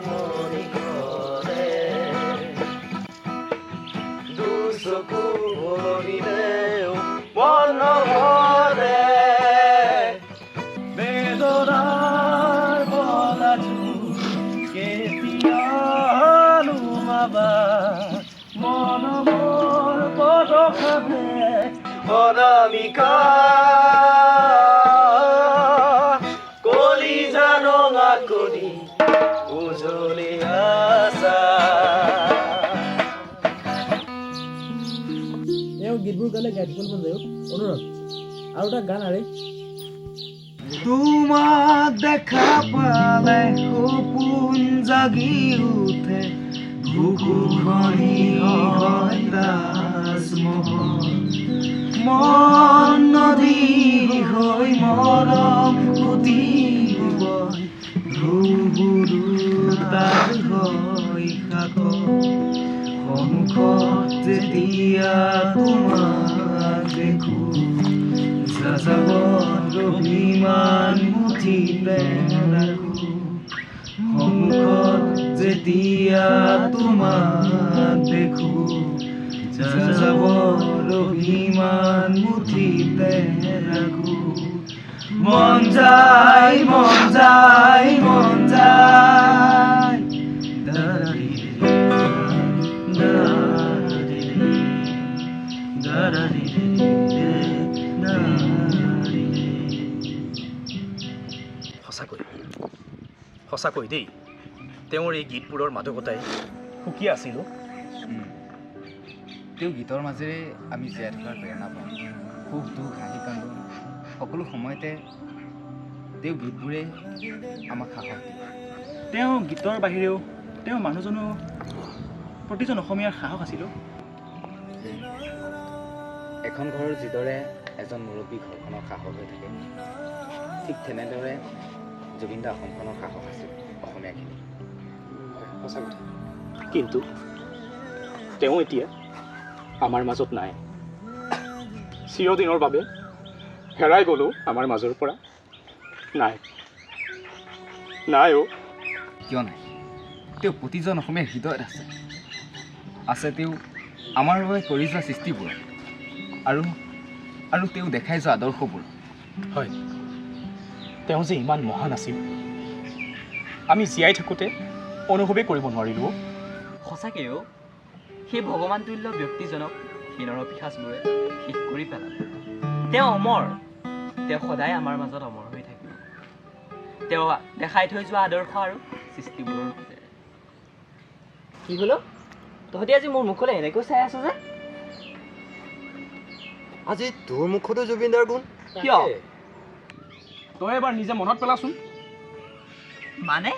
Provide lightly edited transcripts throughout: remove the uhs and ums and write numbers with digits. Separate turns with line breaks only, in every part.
মনি কৰে দুচকু ভৰিলেও মন নভৰে বেদনাৰ বলাটো কেতিয়া নুমাবা মন মোৰ পদখাবে অনামিকা কলিজা ৰঙা কৰি উজলি আছা
গীতবোৰ গালে গাইডখন মন যায় অনুৰোধ আৰু এটা গান আৰে
তোমাক দেখা পালে সপোন জাগি উঠে বুকুখনি হয় তাজমহল মন নদী হৈ মৰম ফুটিব তাত হৈ সাগৰ সন্মুখত যেতিয়া তোমাক দেখো যাযাবত অভিমান মুঠিতে ৰাখো সন্মুখত যেতিয়া তোমাক দেখো যাযাবত অভিমান মুঠিতে ৰাখো মন যায় মন যায় মন যায়
সঁচাকৈ দেই তেওঁৰ এই গীতবোৰৰ মাদকতাই সুকীয়া আছিল
তেওঁ গীতৰ মাজেৰে আমি জীয়াই থকাৰ প্ৰেৰণা পাওঁ সুখ দুখ হাঁহি কান্দোন সকলো সময়তে তেওঁ গীতবোৰে আমাক সাহস দিয়ে
তেওঁ গীতৰ বাহিৰেও তেওঁ মানুহজনো প্ৰতিজন অসমীয়াৰ সাহস আছিল
এখন ঘৰৰ যিদৰে এজন মুৰব্বী ঘৰখনৰ সাহস হৈ থাকে ঠিক তেনেদৰে জুবিন দা অসমখনৰ সাহস আছিল অসমীয়াখিনি
সঁচা কথা কিন্তু তেওঁ এতিয়া আমাৰ মাজত নাই চিৰদিনৰ বাবে হেৰাই গ'লো আমাৰ মাজৰ পৰা নাই নাই
কিয় নাই তেওঁ প্ৰতিজন অসমীয়াৰ হৃদয়ত আছে তেওঁ আমাৰ বাবে কৰি যোৱা সৃষ্টিবোৰ আৰু তেওঁ দেখাই যোৱা আদৰ্শবোৰ
হয় তেওঁ যে ইমান মহান আছিল আমি জীয়াই থাকোঁতে অনুভৱেই কৰিব নোৱাৰিলোঁ
সঁচাকৈও সেই ভগৱান তুল্য ব্যক্তিজনক হীনৰ পিশাচবোৰে শেষ কৰি পেলালে তেওঁ অমৰ তেওঁ সদায় আমাৰ মাজত অমৰ হৈ থাকিব তেওঁ দেখাই থৈ যোৱা আদৰ্শ আৰু সৃষ্টিবোৰৰ কি হলো তহঁতি আজি মোৰ মুখলৈ এনেকৈ চাই আছ যে
আজি তোৰ মুখতো জুবিনদাৰ গুণ
কিয়
তই এবাৰ নিজে মনত পেলাচোন
মানে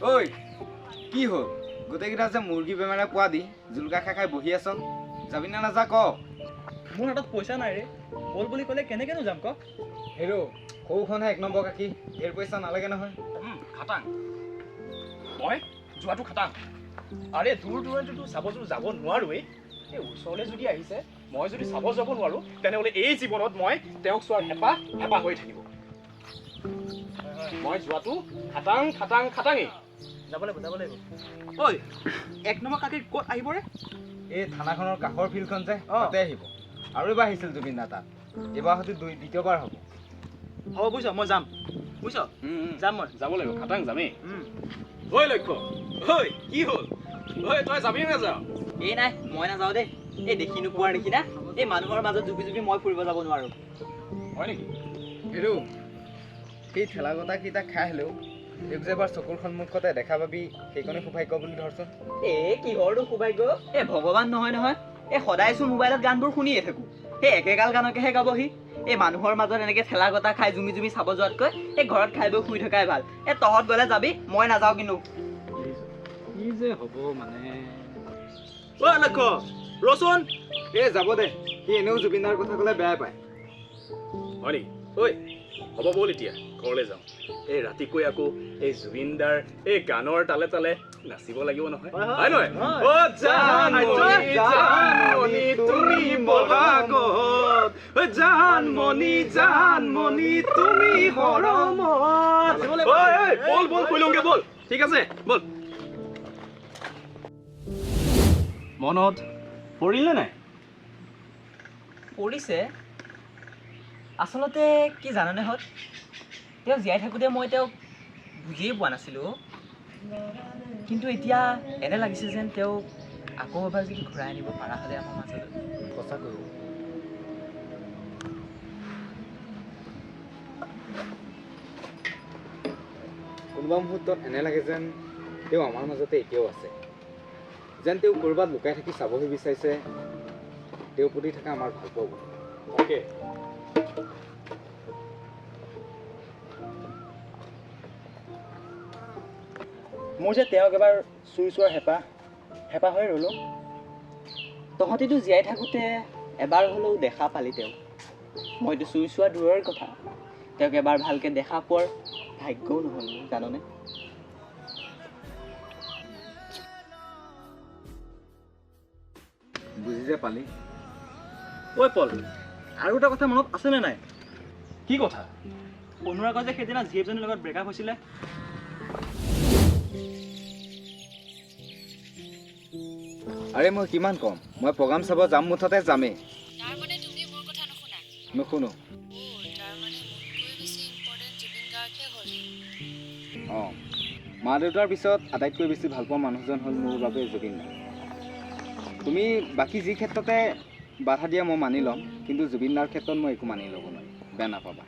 ঐ কি হ'ল গোটেইকেইটা যে মুৰ্গী বেমাৰে পোৱা দি জুলকা খাই বহি আছ যাবি নে নাযা ক
মোৰ হাতত পইচা নাই ৰে বল বুলি ক'লে কেনেকেনো যাম ক
হেৰৌ সৰুখনহে এক নম্বৰ গাখীৰ ঢেৰ পইচা নালাগে নহয়
খাটাং মই যোৱাটো খাটাং আৰে দূৰ দূৰণিতো যাব নোৱাৰোৱেই এই ওচৰলৈ যদি আহিছে মই যদি চাব যাব নোৱাৰোঁ তেনেহ'লে এই জীৱনত মই তেওঁক চোৱাৰ হেঁপাহ হৈ থাকিব মই যোৱাটো খাটাঙেই যাব লাগিব ঐ এক নম্বৰ কাকীৰ ক'ত আহিব ৰে
এই থানাখনৰ কাষৰ ফিল্ডখন যে তাতে আহিব আৰু এবাৰ আহিছিল জুবিন দা তাত এইবাৰ হয়তো দ্বিতীয়বাৰ হ'ব
হ'ব বুজিছ মই যাম বুজিছ যাম মই যাব লাগিব খাটাং যামেই ঐ লক্ষ্য ঐ কি হ'ল ঐ তই যাবি নাযাওঁ
এই নাই মই নাযাওঁ দেই এই দেখি নোপোৱাৰ নিচিনা এই মানুহৰ মাজত জুপি মই ফুৰিব যাব নোৱাৰোঁ
হয় নেকি
হেৰৌ সেই ঠেলা গটাকেইটা খাই হ'লেও তেওঁক যে এবাৰ চকুৰ সন্মুখতে দেখা পাবি সেইকণে সৌভাগ্য বুলি ধৰচোন
এই কিহৰটো সৌভাগ্য এই ভগৱান নহয় এই সদায়চোন মোবাইলত গানবোৰ শুনিয়ে থাকোঁ সেই একেগাল গানকেহে গাবহি এই মানুহৰ মাজত এনেকৈ ঠেলা গটা খাই জুমি চাব যোৱাতকৈ এই ঘৰত খাই বৈ শুই থকাই ভাল এই তহঁত গ'লে যাবি মই নাযাওঁ কিন্তু
কি যে হ'ব মানে ঐ লক্ষ্য ৰচোন
এই যাব দে সি এনেও জুবিনদাৰ কথা ক'লে বেয়াই পায়
হয় নেকি ঐ হ'ব ব'ল এতিয়া ঘৰলৈ যাওঁ এই ৰাতিকৈ আকৌ এই জুবিনদাৰ এই গানৰ তালে তালে নাচিব লাগিব নহয় হয় নহয় অ জানমণি তুমি বহাগত অ জানমণি তুমি হৰমত ব'ল ব'ল শুই লওঁগে ব'ল ঠিক আছে ব'ল মনত পৰিলে নাই
পৰিছে আচলতে কি জানানে হত তেওঁ জীয়াই থাকোঁতে মই তেওঁক বুজিয়ে পোৱা নাছিলোঁ কিন্তু এতিয়া এনে লাগিছে যেন তেওঁক আকৌ এবাৰ যদি ঘূৰাই আনিব পৰা হ'লে আমাৰ মাজলৈ
সঁচাকৈ কোনোবা মুহূৰ্তত এনে লাগে যেন তেওঁ আমাৰ মাজতে এতিয়াও আছে যেন তেওঁ ক'ৰবাত লুকাই থাকি চাবহি বিচাৰিছে তেওঁৰ প্ৰতি থকা আমাৰ ভাল পাব
তাকে
মোৰ যে তেওঁক এবাৰ চুই চোৱাৰ হেঁপাহ হৈ ৰ'লো তহঁতিতো জীয়াই থাকোঁতে এবাৰ হ'লেও দেখা পালি তেওঁক মইতো চুই চোৱা দূৰৰ কথা তেওঁক এবাৰ ভালকৈ দেখা পোৱাৰ ভাগ্যও নহ'ল মোৰ জাননে
বুজি যে পালি
ঐ পল আৰু এটা কথা মনত আছেনে নাই
কি কথা
অনুৰাগৰ যে সেইদিনা জীয়েকজনীৰ লগত ব্ৰেকআপ হৈছিলে
আৰে মই কিমান কম মই প্ৰগ্ৰাম চাব যাম মুঠতে যামেই
তাৰ মানে তুমি মোৰ কথা নুশুনা
নুশুনো
তাৰ মানে মোতকৈ বেছি ইম্পৰ্টেণ্ট জুবিন গাৰ্গহে হ'ল
অঁ মা দেউতাৰ পিছত আটাইতকৈ বেছি ভাল পোৱা মানুহজন হ'ল মোৰ বাবে জুবিন দা তুমি বাকী যি ক্ষেত্ৰতে বাধা দিয়া মই মানি ল'ম কিন্তু জুবিন দাৰ ক্ষেত্ৰত মই একো মানি ল'ব নোৱাৰিম বেয়া নাপাবা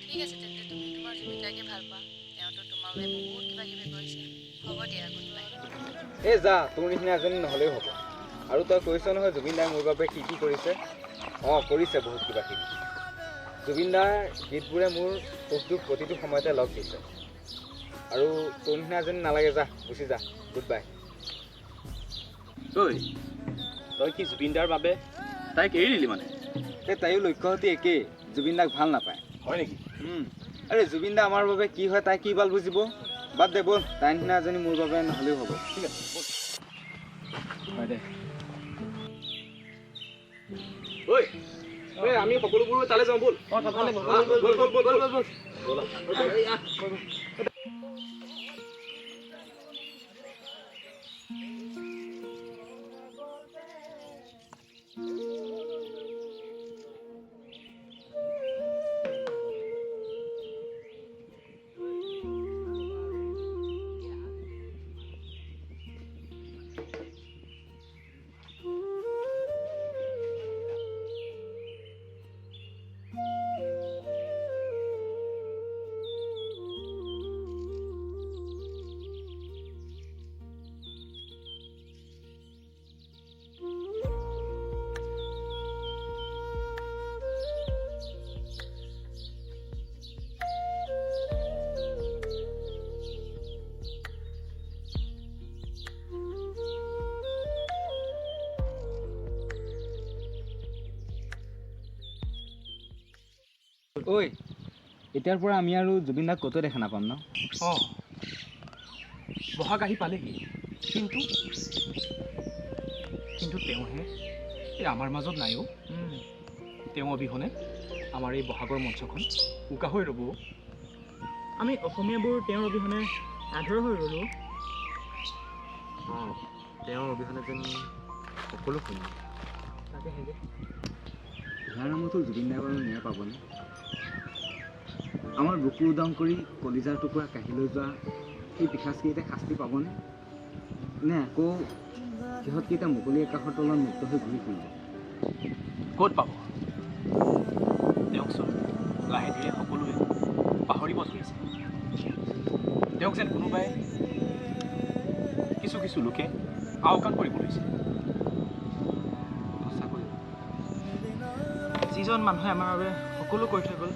ঠিক আছে তেন্তে তুমি তোমাৰ জুবিন গাৰ্গে ভাল পোৱা তেওঁতো তোমাৰ বাবে বহুত কিবা কিবি কৰিছে হ'ব দিয়া গুড বাই
এই যা তোৰ নিচিনা এজনী নহ'লেও হ'ব আৰু তই কৈছ নহয় জুবিন দাই মোৰ বাবে কি কি কৰিছে অঁ কৰিছে বহুত কিবা কিবি জুবিন দাৰ গীতবোৰে মোৰ সুখ দুখ প্ৰতিটো সময়তে লগ দিছে আৰু তোৰ নিচিনা এজনী নালাগে যা গুচি যা গুড বাই
ঐ তই কি জুবিনদাৰ বাবে তাইক এৰি দিলি মানে
এই তাইও লক্ষ্য সতি একেই জুবিন দাক ভাল নাপায়
হয় নেকি
আৰে জুবিন দা আমাৰ বাবে কি হয় তাই কি বাল বুজিব বাদ দে ব'ল তাই নিচিনা এজনী মোৰ বাবে নহ'লেও হ'ব
ঠিক আছে হয় দে ঐ ঐ আমি সকলোবোৰ তালৈ যাওঁ ব'ল
ঐ এতিয়াৰ পৰা আমি আৰু জুবিন দাক ক'তো দেখা নাপাম ন
অঁ বহাগ আহি পালেহি কিন্তু তেওঁহে এই আমাৰ মাজত নাইও তেওঁ অবিহনে আমাৰ এই বহাগৰ মঞ্চখন উকা হৈ ৰ'ব
আমি অসমীয়াবোৰ তেওঁৰ অবিহনে আধৰুৱা হৈ ৰ'লো
অঁ তেওঁৰ অবিহনে যেন সকলো শুনো
তাকে হেৰি
ইয়াৰ নামতো জুবিন দাই বাৰু ন্যায় পাবনে আমাৰ বুকু উদং কৰি কলিজাৰ টুকুৰা কাঢ়ি লৈ যোৱা সেই পিশাচকেইটাই শাস্তি পাবনে নে আকৌ সিহঁতকেইটা মুকলি আকাশৰ তলত মুক্ত হৈ ঘূৰি ফুৰিব
ক'ত পাব তেওঁকচোন লাহে ধীৰে সকলোৱে পাহৰিব ধৰিছে তেওঁক যেন কোনোবাই কিছু লোকে আওকাণ কৰিব লৈছে
সঁচাকৈ
যিজন মানুহে আমাৰ বাবে সকলো কৰি থৈ গ'ল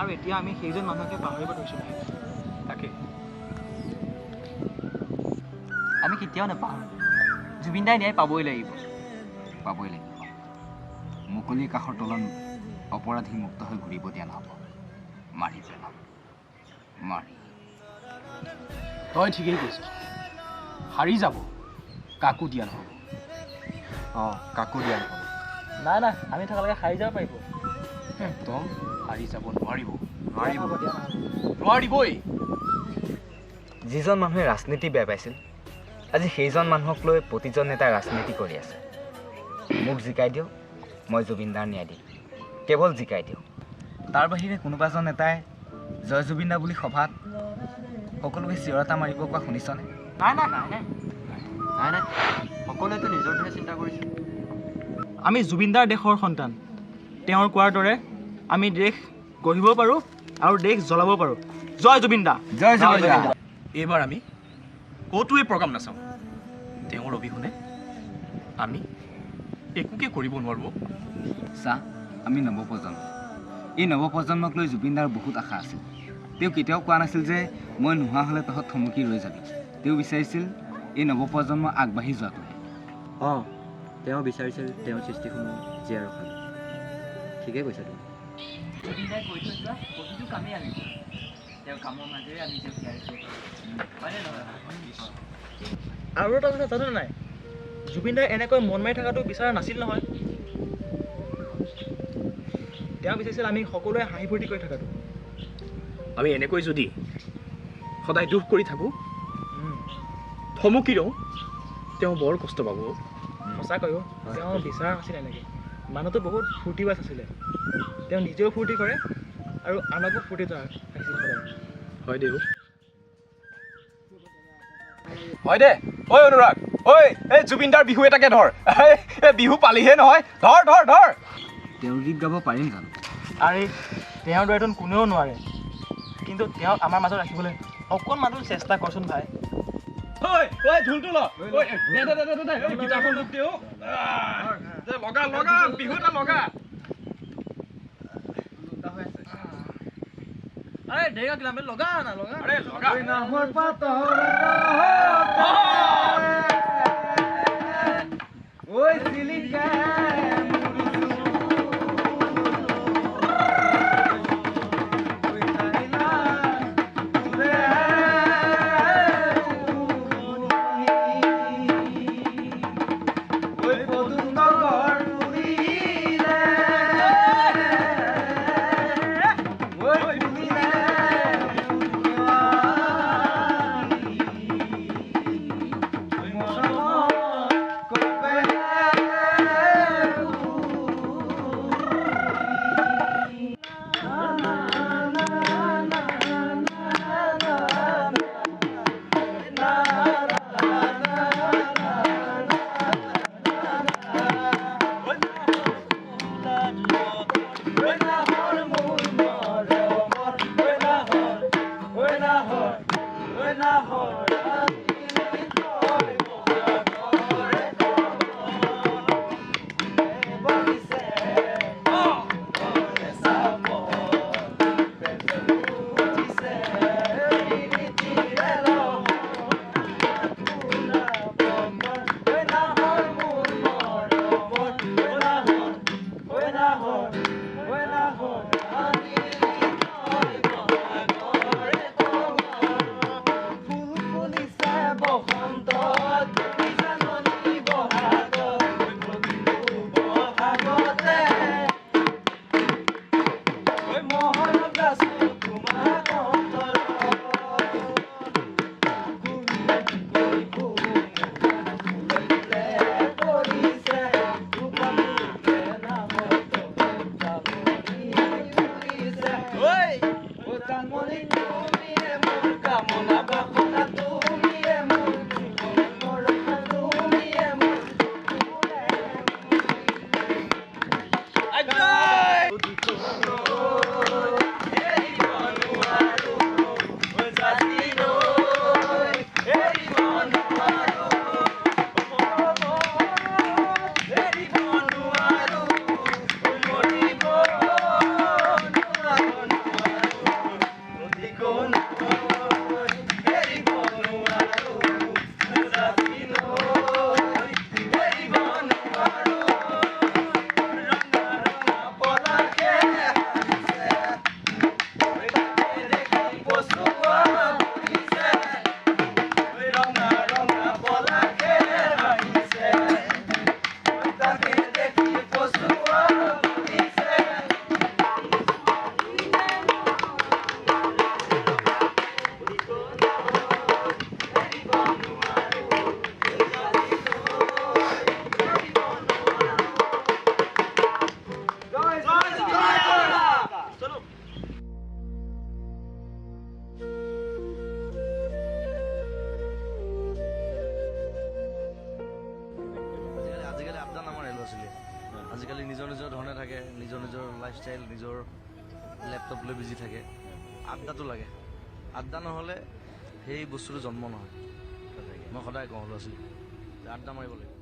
আৰু এতিয়া আমি সেইজন মানুহকে পাহৰিব ধৰিছোঁ
তাকে
আমি কেতিয়াও নাপাহৰোঁ জুবিন দাই ন্যায় পাবই লাগিব
মুকলি আকাশৰ তলত অপৰাধী মুক্ত হৈ ঘূৰিব দিয়া নহ'ব মাৰি পেলাম মাৰি।
তই ঠিকেই কৈছ, হাৰি যাব কাকো দিয়া নহ'ব।
অঁ কাকো দিয়া নহ'ব।
নাই নাই, আমি থকালৈকে সাৰি যাব পাৰিব।
একদম হাৰি যাব নোৱাৰিব,
হ'ব দিয়া নহ'লে।
নোৱাৰিবই।
যিজন মানুহে ৰাজনীতি বেয়া পাইছিল আজি সেইজন মানুহক লৈ প্ৰতিজন নেতাই ৰাজনীতি কৰি আছে। মোক জিকাই দিয়ক, মই জুবিনদাৰ ন্যায় দিম, কেৱল জিকাই দিয়ক। তাৰ বাহিৰে কোনোবা এজন নেতাই জয় জুবিনদা বুলি সভাত সকলোকে চিঞৰতা মাৰিব কোৱা শুনিছনে?
নাই নাই নাই নাই,
নাই নাই, সকলোৱেতো নিজৰটোহে চিন্তা কৰিছে।
আমি জুবিনদাৰ দেশৰ সন্তান। তেওঁৰ কোৱাৰ দৰে আমি দেশ গঢ়িব পাৰোঁ আৰু দেশ জ্বলাব পাৰোঁ। জয় জুবিনদা।
জয় জুবিনদা।
এইবাৰ আমি ক'তোৱে প্ৰগ্ৰাম নাচাওঁ। তেওঁৰ অবিহনে আমি একোকে কৰিব নোৱাৰোঁ।
চা, আমি নৱপ্ৰজন্ম। এই নৱপ্ৰজন্মক লৈ জুবিনদাৰ বহুত আশা আছিল। তেওঁ কেতিয়াও কোৱা নাছিল যে মই নোহোৱা হ'লে তহঁত থমকি ৰৈ যাবি। তেওঁ বিচাৰিছিল এই নৱপ্ৰজন্ম আগবাঢ়ি যোৱাটোহে।
অঁ, তেওঁ বিচাৰিছিল তেওঁৰ সৃষ্টিসমূহ জীয়াই ৰখাটো। ঠিকেই কৈছা তুমি। জুবিনদাই কৈ থৈ যোৱা প্ৰতিটো কামেই আমি কৰোঁ। তেওঁৰ কামৰ মাজেৰে আমি তেওঁক জীয়াই ৰাখিব পাৰোঁ। হয়নে নহয়?
আৰু এটা কথা জানো নাই, জুবিনদাই এনেকৈ মন মাৰি থকাটো বিচৰা নাছিল নহয়। তেওঁ বিচাৰিছিল আমি সকলোৱে হাঁহি ফূৰ্তি কৰি থকাটো।
আমি এনেকৈ যদি সদায় দুখ কৰি থাকোঁ, থমকি ৰওঁ, তেওঁ বৰ কষ্ট পাব।
সঁচাকৈ তেওঁ বিচৰা নাছিল এনেকৈ। মানুহটো বহুত ফূৰ্তিবাজ আছিলে। তেওঁ নিজেও ফূৰ্তি কৰে আৰু আনকো ফূৰ্তি ৰাখিছিল সদায়।
হয় দেউ, হয় দে। ঐ অনুৰাগ, ঐ এই জুবিনদাৰ বিহু এটাকে ধৰ। এই বিহু পালিহে নহয়, ধৰ ধৰ ধৰ।
তেওঁৰ গীত গাব পাৰিম জানো?
আৰু তেওঁৰ দৰেতো কোনেও নোৱাৰে, কিন্তু তেওঁক আমাৰ মাজত ৰাখিবলৈ অকণমানো চেষ্টা কৰচোন ভাই।
ঐ ঐ ঢোলটো ল। ঐ দে দে দে দে দে, এই গীটাৰখন লোক দিও। দে লগা লগা, বিহু এটা লগা।
আৰে দেৰিকৈ কিলাম, লগা না লগা।
আৰে লগা।
আজিকালি নিজৰ নিজৰ ধৰণে থাকে, নিজৰ নিজৰ লাইফষ্টাইল, নিজৰ লেপটপ লৈ বিজি থাকে। আড্ডাটো লাগে, আড্ডা নহ'লে সেই বস্তুটো জন্ম নহয়। মই সদায় কওঁ ল'ৰা ছোৱালী আড্ডা মাৰিব লাগিব।